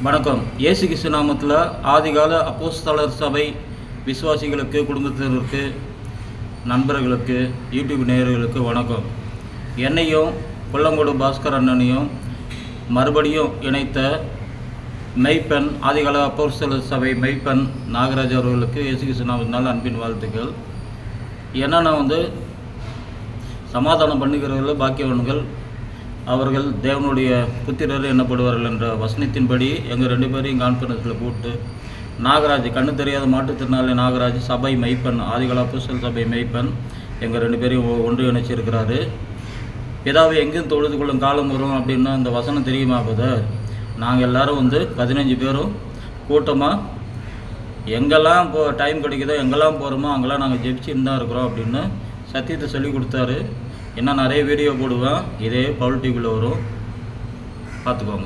வணக்கம். இயேசு கிறிஸ்து நாமத்தில் ஆதிகால அப்போஸ்தலர் சபை விசுவாசிகளுக்கு, குடும்பத்தினருக்கு, நண்பர்களுக்கு, யூடியூப் நேயர்களுக்கு வணக்கம். என்னையும் புள்ளங்கோடு பாஸ்கர் அண்ணனையும் மறுபடியும் இணைத்த மெய்ப்பெண், ஆதிகால அப்போஸ்தலர் சபை மெய்ப்பெண் நாகராஜ் அவர்களுக்கு இயேசு கிறிஸ்து நாமத்தினால் அன்பின் வாழ்த்துக்கள். என்னன்னா சமாதானம் பண்ணுகிறவர்கள் பாக்கியவான்கள், அவர்கள் தேவனுடைய புத்திரர் எண்ணப்படுவார்கள் என்ற வசனத்தின்படி எங்கள் 2 பேரையும் கான்ஃபரன்ஸில் கூப்பிட்டு நாகராஜ், கண்ணு தெரியாத மாற்றுத்திறனாளி நாகராஜ், சபை மெய்ப்பெண், ஆதிகால அப்போஸ்தலர் சபை மெய்ப்பெண் எங்கள் 2 பேரையும் ஒன்று இணைச்சிருக்கிறாரு. பிதாவை எங்கேயும் தொழுது கொள்ளும் காலம் வரும் அப்படின்னா அந்த வசனம் தெரியுமா பதர்? நாங்கள் எல்லோரும் 15 பேரும் கூட்டமாக எங்கெல்லாம் டைம் கிடைக்குதோ எங்கெல்லாம் போகிறோமோ அங்கெல்லாம் நாங்கள் ஜெபிச்சுன்னு தான் இருக்கிறோம் அப்படின்னு சத்தியத்தை சொல்லி கொடுத்தாரு. இன்னும் நிறைய வீடியோ போடுவேன், இதே பவுல் டிவியில் வரும், பார்த்துக்கோங்க.